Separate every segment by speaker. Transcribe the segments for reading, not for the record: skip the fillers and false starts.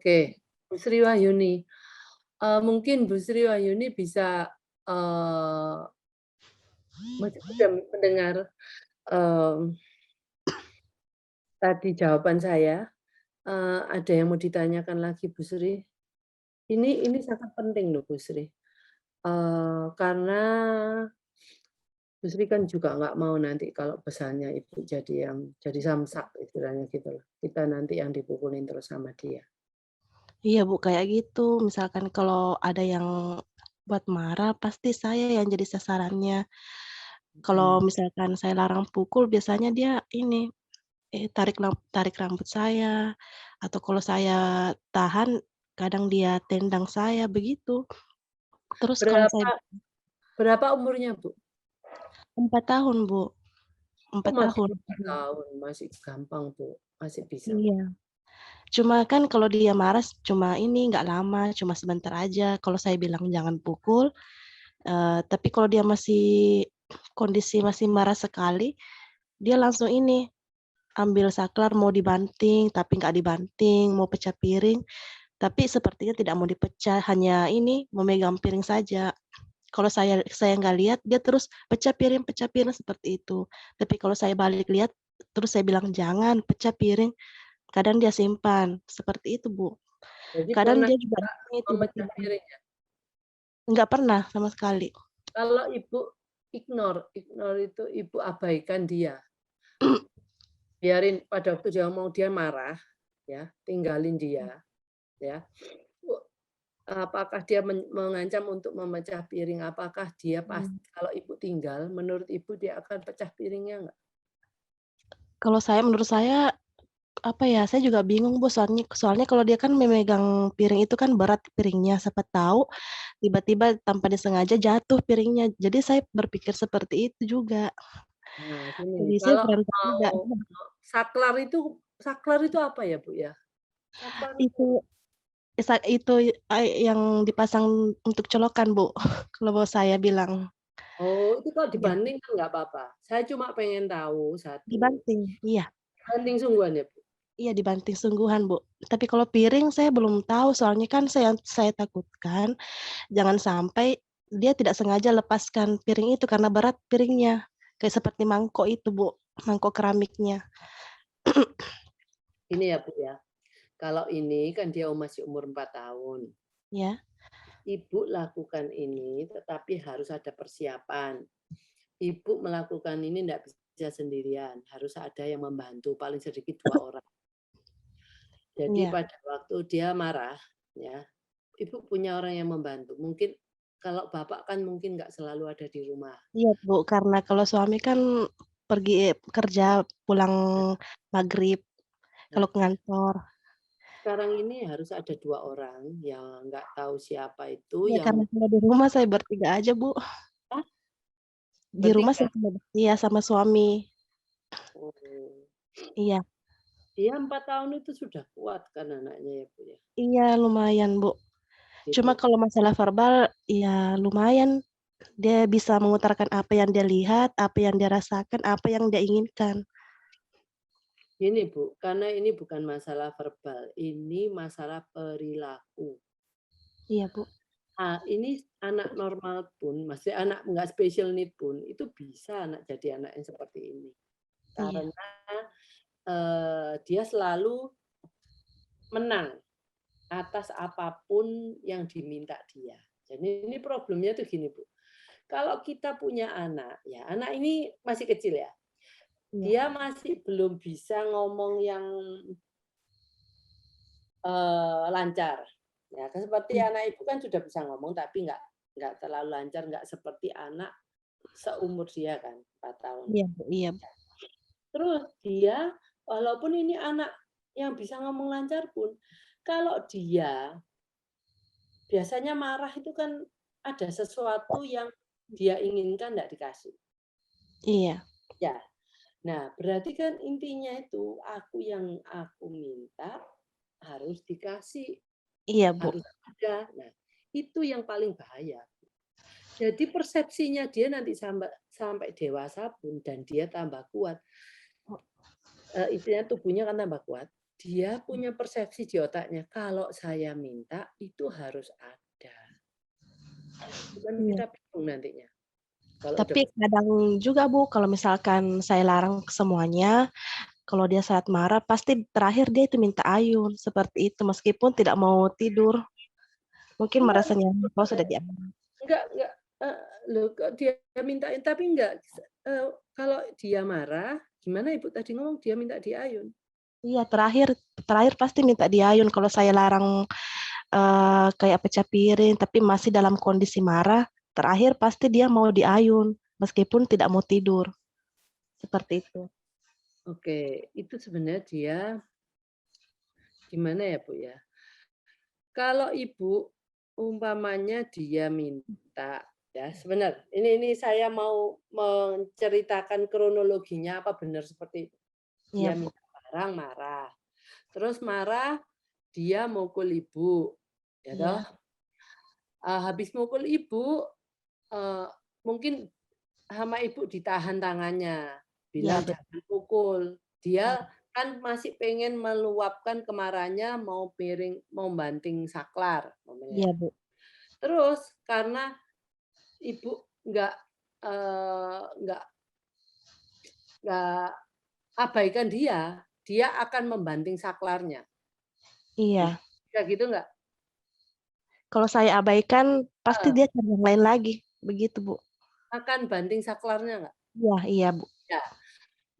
Speaker 1: Oke, Bu Sri Wahyuni. Mungkin Bu Sri Wahyuni bisa, eee, sudah mendengar, mmm, tadi jawaban saya. Ada yang mau ditanyakan lagi Bu Sri? Ini sangat penting loh Bu Sri, karena Bu Sri kan juga nggak mau nanti kalau pesannya Ibu jadi samsak istilahnya gitu loh. Kita nanti yang dipukulin terus sama dia.
Speaker 2: Iya, Bu, kayak gitu. Misalkan kalau ada yang buat marah, pasti saya yang jadi sasarannya. Kalau
Speaker 1: Mhm.
Speaker 2: misalkan saya larang pukul, biasanya dia ini, tarik rambut saya, atau kalau saya tahan, kadang dia tendang saya, begitu. Terus kalau saya
Speaker 1: Berapa berapa umurnya Bu?
Speaker 2: 4 tahun, Bu,
Speaker 1: Oh
Speaker 2: 4
Speaker 1: masih
Speaker 2: tahun.
Speaker 1: 4 tahun, masih gampang Bu, masih bisa.
Speaker 2: Iya. Cuma kan kalau dia marah cuma ini, nggak lama, cuma sebentar aja. Kalau saya bilang jangan pukul, tapi kalau dia masih kondisi masih marah sekali, dia langsung ini, ambil saklar mau dibanting, tapi nggak dibanting, mau pecah piring, tapi sepertinya tidak mau dipecah, hanya ini, memegang piring saja. Kalau saya nggak lihat, dia terus pecah piring, seperti itu. Tapi kalau saya balik lihat, terus saya bilang, "Jangan pecah piring," kadang dia simpan, seperti itu, Bu.
Speaker 1: Jadi
Speaker 2: Kadang
Speaker 1: pernah
Speaker 2: dia juga
Speaker 1: juga
Speaker 2: ini
Speaker 1: memecah
Speaker 2: tiba-tiba
Speaker 1: piring ya?
Speaker 2: nggak pernah sama sekali.
Speaker 1: Kalau Ibu ignore itu Ibu abaikan dia, biarin pada waktu dia marah ya, tinggalin dia ya. Apakah dia mengancam untuk memecah piring, apakah dia
Speaker 2: Mmm.
Speaker 1: kalau Ibu tinggal, menurut Ibu dia akan pecah piringnya nggak?
Speaker 2: Kalau saya menurut saya, apa ya, saya juga bingung, Bu, soalnya soalnya kalau dia kan memegang piring itu kan berat piringnya, siapa tahu tiba-tiba tanpa disengaja jatuh piringnya. Jadi saya berpikir seperti itu juga.
Speaker 1: Nah gini,
Speaker 2: Jadi saya
Speaker 1: kalau
Speaker 2: berantem juga.
Speaker 1: mau saklar itu apa ya, Bu, ya? Saklar itu
Speaker 2: Itu itu, yang dipasang untuk colokan, Bu, kalau saya bilang.
Speaker 1: itu kalau
Speaker 2: Iya,
Speaker 1: dibanting kan nggak apa-apa. Saya cuma pengen tahu satu,
Speaker 2: dibanting, iya.
Speaker 1: banting sungguhan ya, Bu?
Speaker 2: Iya, dibanting sungguhan, Bu. Tapi kalau piring saya belum tahu, soalnya kan saya takutkan jangan sampai dia tidak sengaja lepaskan piring itu karena berat piringnya, kayak seperti mangkok itu, Bu, mangkok keramiknya.
Speaker 1: Ini ya, Bu, ya, kalau ini kan dia masih umur 4 tahun.
Speaker 2: Ya,
Speaker 1: Ibu lakukan ini, tetapi harus ada persiapan. Ibu melakukan ini tidak bisa sendirian, harus ada yang membantu, paling sedikit 2 orang. Jadi
Speaker 2: iya,
Speaker 1: pada waktu dia marah, ya, Ibu punya orang yang membantu. Mungkin kalau bapak kan mungkin nggak selalu ada di rumah.
Speaker 2: iya, Bu, karena kalau suami kan pergi kerja pulang maghrib,
Speaker 1: Nah,
Speaker 2: kalau ke kantor.
Speaker 1: sekarang ini harus ada 2 orang yang nggak tahu siapa itu
Speaker 2: Iya,
Speaker 1: yang
Speaker 2: karena kalau di rumah saya bertiga aja, Bu.
Speaker 1: ah,
Speaker 2: Di rumah
Speaker 1: bertiga.
Speaker 2: saya cuma iya, sama suami.
Speaker 1: Oh,
Speaker 2: Iya,
Speaker 1: dia 4 tahun itu sudah kuat kan anaknya ya, Bu, ya?
Speaker 2: iya, lumayan, Bu. Cuma
Speaker 1: Gitu.
Speaker 2: kalau masalah verbal, ya lumayan. Dia bisa mengutarakan apa yang dia lihat, apa yang dia rasakan, apa yang dia inginkan.
Speaker 1: Gini Bu, karena ini bukan masalah verbal, ini masalah perilaku.
Speaker 2: Iya, Bu.
Speaker 1: Ini anak normal pun, maksudnya anak nggak special need pun, itu bisa anak jadi anak yang seperti ini.
Speaker 2: Iya,
Speaker 1: Karena, dia selalu menang atas apapun yang diminta dia. Jadi ini problemnya tuh gini Bu, kalau kita punya anak, ya anak ini masih kecil ya,
Speaker 2: iya,
Speaker 1: dia masih belum bisa ngomong yang lancar. Ya kan seperti
Speaker 2: iya,
Speaker 1: anak ibu kan sudah bisa ngomong tapi nggak terlalu lancar, nggak seperti anak seumur dia kan, 4 tahun.
Speaker 2: iya, Bu, iya, Bu.
Speaker 1: Terus dia walaupun ini anak yang bisa ngomong lancar pun, kalau dia biasanya marah itu kan ada sesuatu yang dia inginkan nggak dikasih.
Speaker 2: Iya,
Speaker 1: Ya, nah berarti kan intinya itu aku minta harus dikasih,
Speaker 2: iya, Bu.
Speaker 1: harus ada. Nah, itu yang paling bahaya. Jadi persepsinya dia nanti sampai sampai dewasa pun dan dia tambah kuat, istilahnya tubuhnya kan tambah kuat, dia punya persepsi di otaknya, kalau saya minta itu harus ada. Cuman
Speaker 2: Iya.
Speaker 1: kita bingung nantinya, kalau udah
Speaker 2: Tapi kadang juga Bu, kalau misalkan saya larang semuanya, kalau dia saat marah pasti terakhir dia itu minta ayun, seperti itu, meskipun tidak mau tidur. Mungkin
Speaker 1: enggak
Speaker 2: merasa nyaman kalau sudah diayun.
Speaker 1: enggak, loh kok dia mintain tapi enggak, kalau dia marah, gimana Ibu tadi ngomong dia minta diayun?
Speaker 2: Iya, terakhir terakhir pasti minta diayun kalau saya larang, kayak pecah piring, tapi masih dalam kondisi marah, terakhir pasti dia mau diayun, meskipun tidak mau tidur, seperti itu.
Speaker 1: Oke, itu sebenarnya dia gimana ya, Bu, ya, kalau Ibu umpamanya dia minta ya sebentar, ini saya mau menceritakan kronologinya apa benar seperti itu.
Speaker 2: Iya,
Speaker 1: Dia
Speaker 2: Bu.
Speaker 1: minta barang marah, terus marah dia mukul Ibu, ya toh,
Speaker 2: Iya,
Speaker 1: habis mukul Ibu, eee, mungkin sama Ibu ditahan tangannya,
Speaker 2: iya,
Speaker 1: bilang, "Jangan pukul."
Speaker 2: betul.
Speaker 1: Dia kan masih pengen meluapkan kemarahannya, mau banting saklar, umpamanya
Speaker 2: Iya,
Speaker 1: ya.
Speaker 2: Bu.
Speaker 1: Terus karena Ibu nggak, nggak abaikan dia, dia akan membanting saklarnya.
Speaker 2: Iya.
Speaker 1: Bisa gitu nggak?
Speaker 2: Kalau saya abaikan, pasti
Speaker 1: Heeh,
Speaker 2: dia cari yang lain lagi, begitu, Bu.
Speaker 1: akan banting saklarnya nggak?
Speaker 2: Iya iya, Bu.
Speaker 1: Ya.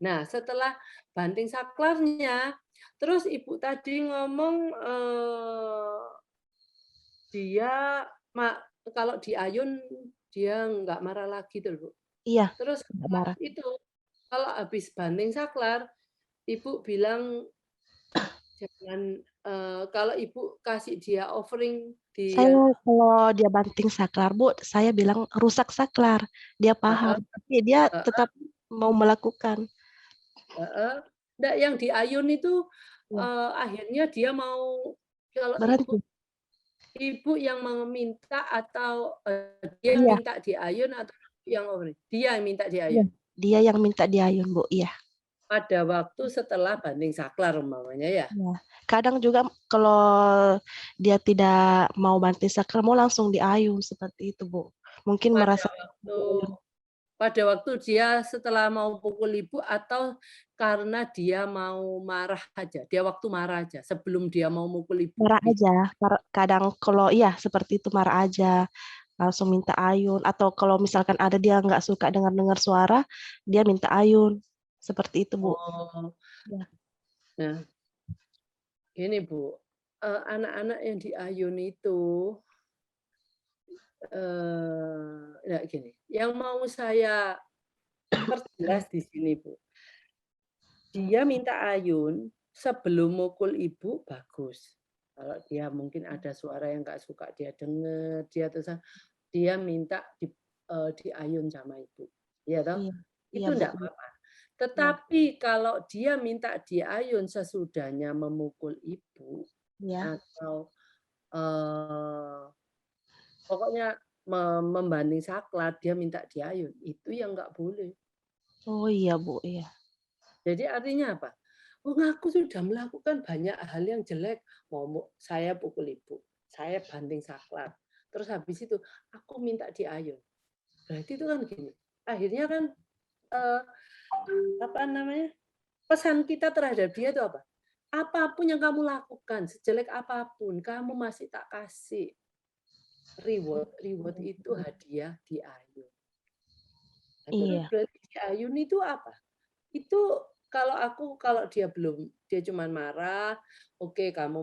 Speaker 1: Nah, setelah banting saklarnya, terus Ibu tadi ngomong, dia kalau diayun dia nggak marah lagi tuh, Bu.
Speaker 2: Iya,
Speaker 1: Terus
Speaker 2: nggak
Speaker 1: setelah
Speaker 2: marah.
Speaker 1: itu, kalau habis banting saklar, Ibu bilang jangan, kalau Ibu kasih dia offering, dia
Speaker 2: Saya kalau dia banting saklar, Bu, saya bilang, "Rusak saklar." Dia paham,
Speaker 1: heeh
Speaker 2: tapi dia
Speaker 1: heeh
Speaker 2: tetap mau melakukan.
Speaker 1: heeh. Nggak, yang diayun itu,
Speaker 2: Iya,
Speaker 1: akhirnya dia mau kalau Ibu
Speaker 2: berhenti.
Speaker 1: Ibu yang meminta atau, dia
Speaker 2: Iya
Speaker 1: minta diayun atau yang offering? Dia yang minta
Speaker 2: iya,
Speaker 1: diayun?
Speaker 2: dia yang minta diayun, Bu, iya
Speaker 1: Pada waktu setelah banting saklar umpamanya ya?
Speaker 2: iya. Kadang juga kalau dia tidak mau banting saklar, mau langsung diayun, seperti itu, Bu. Mungkin
Speaker 1: Pada
Speaker 2: merasa
Speaker 1: waktu
Speaker 2: diayun.
Speaker 1: pada waktu dia setelah mau pukul Ibu atau karena dia mau marah aja? Dia waktu marah aja sebelum dia mau mukul Ibu
Speaker 2: Marah
Speaker 1: bisa?
Speaker 2: aja, kadang kalau iya, seperti itu, marah aja, langsung minta ayun, atau kalau misalkan ada dia nggak suka dengar-dengar suara, dia minta ayun, seperti itu, Bu.
Speaker 1: Oh,
Speaker 2: Iya
Speaker 1: nah gini Bu, anak-anak yang diayun itu, ya gini, yang mau saya perjelas di sini Bu, dia minta ayun sebelum mukul Ibu bagus. Kalau dia mungkin ada suara yang nggak suka dia dengar, dia minta diayun sama Ibu, ya toh?
Speaker 2: iya iya,
Speaker 1: Itu
Speaker 2: Bu,
Speaker 1: ndak
Speaker 2: iya
Speaker 1: apa-apa.
Speaker 2: iya
Speaker 1: Tetapi kalau dia minta diayun sesudahnya memukul Ibu
Speaker 2: iya.
Speaker 1: atau, pokoknya membanding saklar, dia minta diayun, itu yang nggak boleh.
Speaker 2: Oh, iya, Bu, iya.
Speaker 1: Jadi artinya apa? Oh, aku sudah melakukan banyak hal yang jelek, saya pukul ibu, saya banting saklar, terus habis itu aku minta diayun. Berarti itu kan gini, akhirnya kan, eee, apa namanya, pesan kita terhadap dia itu apa? Apapun yang kamu lakukan, sejelek apapun, kamu masih tak kasih reward. Reward itu hadiah diayun. Nah, terus
Speaker 2: Iya
Speaker 1: berarti diayun itu apa? Itu kalau dia cuman marah, oke kamu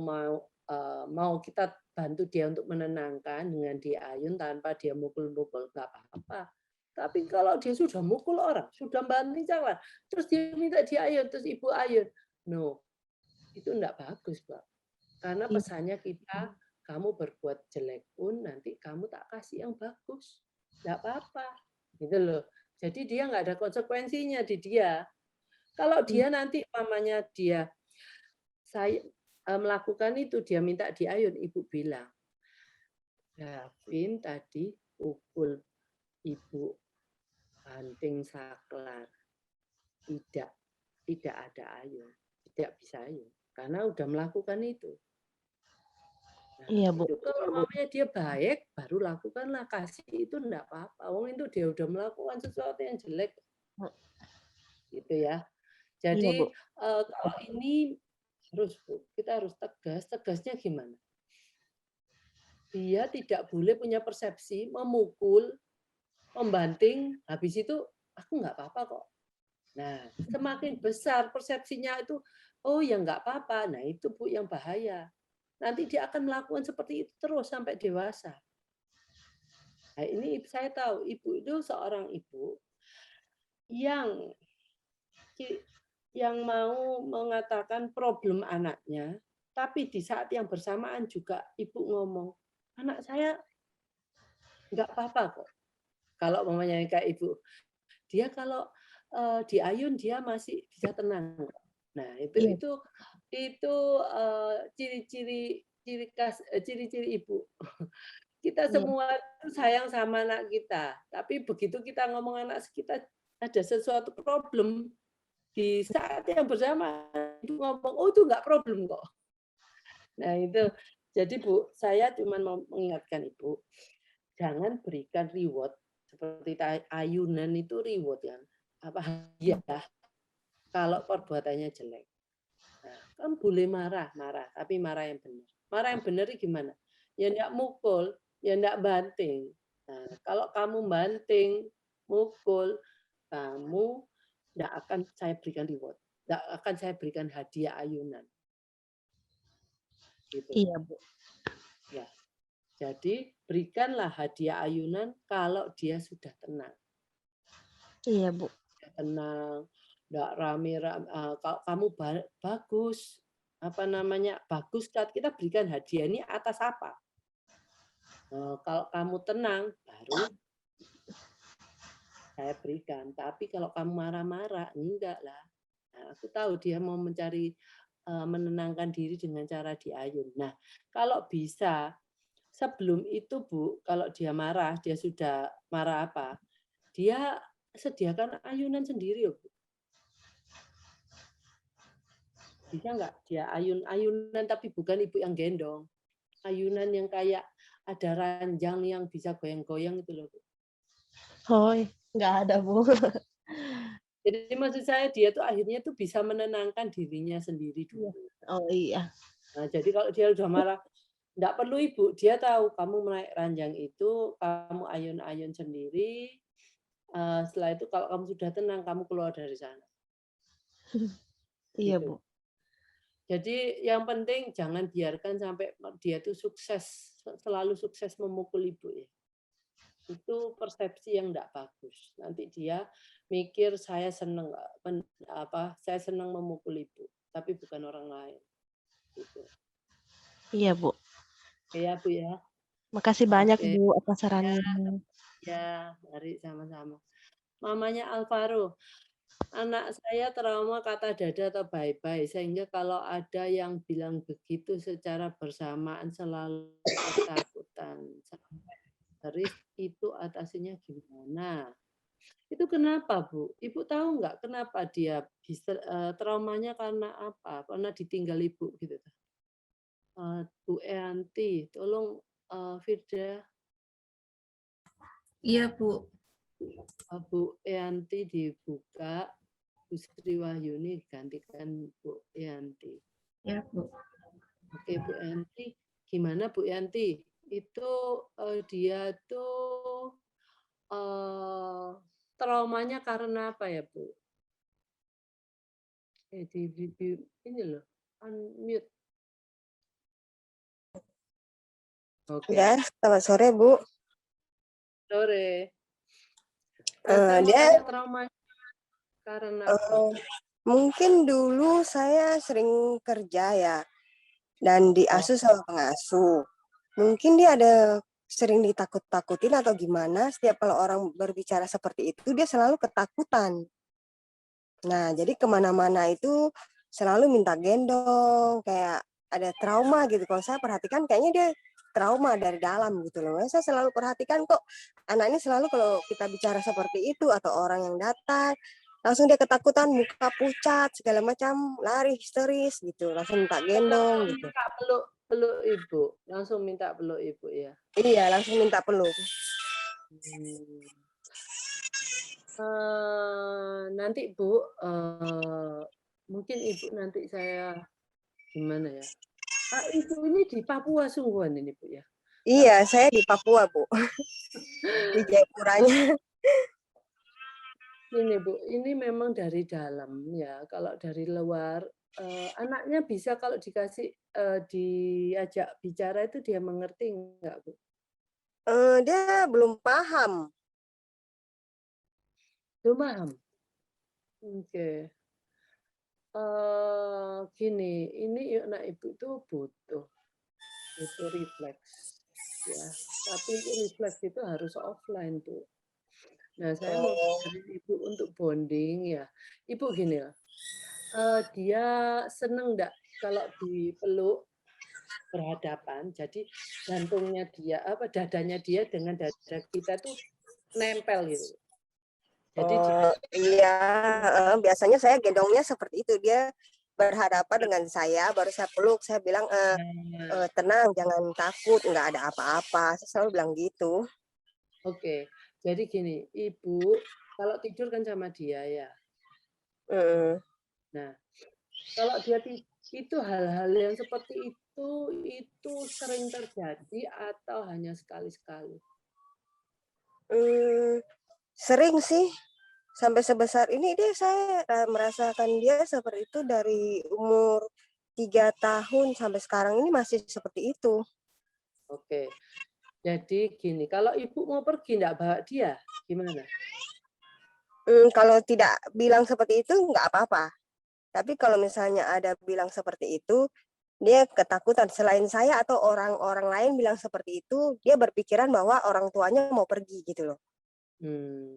Speaker 1: mau kita bantu dia untuk menenangkan dengan diayun tanpa dia mukul-mukul, nggak apa-apa. Tapi kalau dia sudah mukul orang, sudah banting cakar, terus dia minta diayun, terus ibu ayun, no, itu enggak bagus, Mbak. Karena
Speaker 2: iya
Speaker 1: pesannya kita, kamu berbuat jelek pun nanti kamu tak kasih yang bagus, nggak apa-apa, gitu loh. Jadi dia nggak ada konsekuensinya di dia. Kalau
Speaker 2: iya
Speaker 1: dia nanti umpamanya melakukan itu, dia minta diayun, ibu bilang, "Gavin tadi pukul ibu banting saklar, tidak tidak ada ayun, tidak bisa ayun. karena udah melakukan itu. Nah,
Speaker 2: Iya, Bu.
Speaker 1: itu kalau mamanya dia baik, baru lakukanlah. Kasih itu enggak apa-apa. Wong itu dia udah melakukan sesuatu yang jelek, gitu ya.
Speaker 2: Iya, Bu.
Speaker 1: Jadi, kalau ini harus Bu, kita harus tegas. Tegasnya gimana? Dia tidak boleh punya persepsi memukul, membanting, habis itu, "Aku nggak apa-apa kok." Nah, semakin besar persepsinya itu, "Oh ya nggak apa-apa." Nah itu Bu yang bahaya. Nanti dia akan melakukan seperti itu terus sampai dewasa. Nah ini saya tahu ibu itu seorang ibu yang yang mau mengatakan problem anaknya, tapi di saat yang bersamaan juga ibu ngomong, "Anak saya nggak apa-apa kok." Kalau mamanya kayak ibu, dia kalau, diayun dia masih bisa tenang kok. Nah
Speaker 2: Iya.
Speaker 1: itu, ciri-ciri ibu. Kita
Speaker 2: Iya.
Speaker 1: semua tuh sayang sama anak kita, tapi begitu kita ngomong anak kita ada sesuatu problem, di saat yang bersamaan ibu ngomong, "Oh itu nggak problem kok." Nah itu, jadi Bu, saya cuma mau mengingatkan Ibu, jangan berikan reward seperti ayunan itu reward ya, apa hadiah kalau perbuatannya jelek. Nah, kan boleh marah, marah, tapi marah yang benar. Marah yang benar itu gimana? Ya enggak mukul, ya enggak banting. Nah, kalau kamu banting, mukul, kamu enggak akan saya berikan reward. Enggak akan saya berikan hadiah ayunan. Gitu.
Speaker 2: Iya, Bu.
Speaker 1: Ya. Jadi berikanlah hadiah ayunan kalau dia sudah tenang.
Speaker 2: Iya, Bu.
Speaker 1: Tenang, enggak rame-rame, kalau kamu bagus, apa namanya, bagus, kita berikan hadiah ini atas apa? Kalau kamu tenang, baru saya berikan. Tapi kalau kamu marah-marah, enggak lah. Nah, aku tahu dia mau mencari menenangkan diri dengan cara diayun. Nah, kalau bisa sebelum itu Bu, kalau dia marah, dia sudah marah apa? Dia sediakan ayunan sendiri loh, Bu. Bisa nggak dia ayunan tapi bukan ibu yang gendong. Ayunan yang kayak ada ranjang yang bisa goyang-goyang itu loh, Bu.
Speaker 2: Oh, nggak ada, Bu.
Speaker 1: Jadi maksud saya dia tuh akhirnya tuh bisa menenangkan dirinya sendiri
Speaker 2: Iya.
Speaker 1: dulu.
Speaker 2: Oh, iya.
Speaker 1: Nah, jadi kalau dia udah marah, nggak perlu ibu, dia tahu kamu menaik ranjang itu, kamu ayun-ayun sendiri. Setelah itu kalau kamu sudah tenang, kamu keluar dari sana.
Speaker 2: Iya,
Speaker 1: Gitu.
Speaker 2: Bu.
Speaker 1: Jadi yang penting jangan biarkan sampai dia tuh sukses, selalu sukses memukul ibu ya. Itu persepsi yang enggak bagus. Nanti dia mikir saya seneng saya senang memukul ibu, tapi bukan orang lain. Gitu.
Speaker 2: Iya, Bu.
Speaker 1: Oke ya, Bu ya.
Speaker 2: Makasih banyak,
Speaker 1: Oke.
Speaker 2: Bu, atas
Speaker 1: Ya,
Speaker 2: sarannya.
Speaker 1: ya, mari sama-sama. Mamanya Alvaro, anak saya trauma kata dada atau bye-bye, sehingga kalau ada yang bilang begitu secara bersamaan selalu ketakutan. Sampai itu atasinya gimana? Itu kenapa, Bu? Ibu tahu nggak kenapa dia bisa traumanya karena apa? Karena ditinggal ibu gitu. Bu Eanti, tolong Firda,
Speaker 3: Iya, Bu.
Speaker 1: Bu Eanti dibuka, Bu Sri Wahyuni digantikan Bu Eanti.
Speaker 3: Ya, Bu.
Speaker 1: Oke, Bu Eanti, gimana Bu Eanti? Itu dia tuh traumanya karena apa ya, Bu? Di ini loh, unmute. Oke.
Speaker 4: Ya, selamat sore, Bu.
Speaker 1: Sore. Nah,
Speaker 4: Dia
Speaker 1: traumanya karena apa?
Speaker 4: mungkin dulu saya sering kerja ya, dan
Speaker 1: Oh,
Speaker 4: diasuh sama pengasuh. Mungkin dia ada sering ditakut-takutin atau gimana, setiap kalau orang berbicara seperti itu, dia selalu ketakutan. Nah, jadi kemana-mana itu selalu minta gendong, kayak ada trauma gitu. Kalau saya perhatikan kayaknya dia trauma dari dalam gitu loh. Saya selalu perhatikan kok anak ini selalu kalau kita bicara seperti itu atau orang yang datang, langsung dia ketakutan, muka pucat, segala macam, lari histeris gitu, langsung minta gendong
Speaker 1: Langsung
Speaker 4: gitu.
Speaker 1: minta peluk ibu, langsung minta peluk ibu ya?
Speaker 4: Iya, langsung minta peluk.
Speaker 1: Hmm. Nanti Bu, mungkin Ibu nanti saya gimana ya? Ibu ini di Papua sungguhan ini Bu ya?
Speaker 4: Iya, saya di Papua, Bu. Di Jayapuranya.
Speaker 1: Ini Bu, ini memang dari dalam ya. Kalau dari luar, anaknya bisa kalau dikasih diajak bicara itu dia mengerti enggak Bu?
Speaker 4: Dia belum paham.
Speaker 1: Belum paham? Oke. Gini, ini anak Ibu itu butuh refleks ya. Tapi untuk refleks itu harus offline Bu. Nah, saya mau
Speaker 4: Oh,
Speaker 1: ngajarin Ibu untuk bonding ya. Ibu gini lah, dia seneng enggak kalau dipeluk berhadapan, jadi jantungnya dia, dadanya dia dengan dada kita tuh nempel gitu. Jadi
Speaker 4: oh iya, biasanya saya gendongnya seperti itu. Dia berhadapan dengan saya, baru saya peluk, saya bilang, tenang, jangan takut, nggak ada apa-apa. Saya selalu bilang gitu.
Speaker 1: Oke, jadi gini, Ibu kalau tidur kan sama dia ya.
Speaker 4: Mm.
Speaker 1: Nah, kalau dia itu hal-hal yang seperti itu sering terjadi atau hanya sekali-sekali?
Speaker 4: Sering sih, sampai sebesar ini saya merasakan dia seperti itu dari umur 3 tahun sampai sekarang ini masih seperti itu.
Speaker 1: Oke, jadi gini, kalau Ibu mau pergi nggak bawa dia, gimana?
Speaker 4: Kalau tidak bilang seperti itu nggak apa-apa. Tapi kalau misalnya ada bilang seperti itu, dia ketakutan. Selain saya atau orang-orang lain bilang seperti itu, dia berpikiran bahwa orang tuanya mau pergi gitu loh.
Speaker 1: Hmm.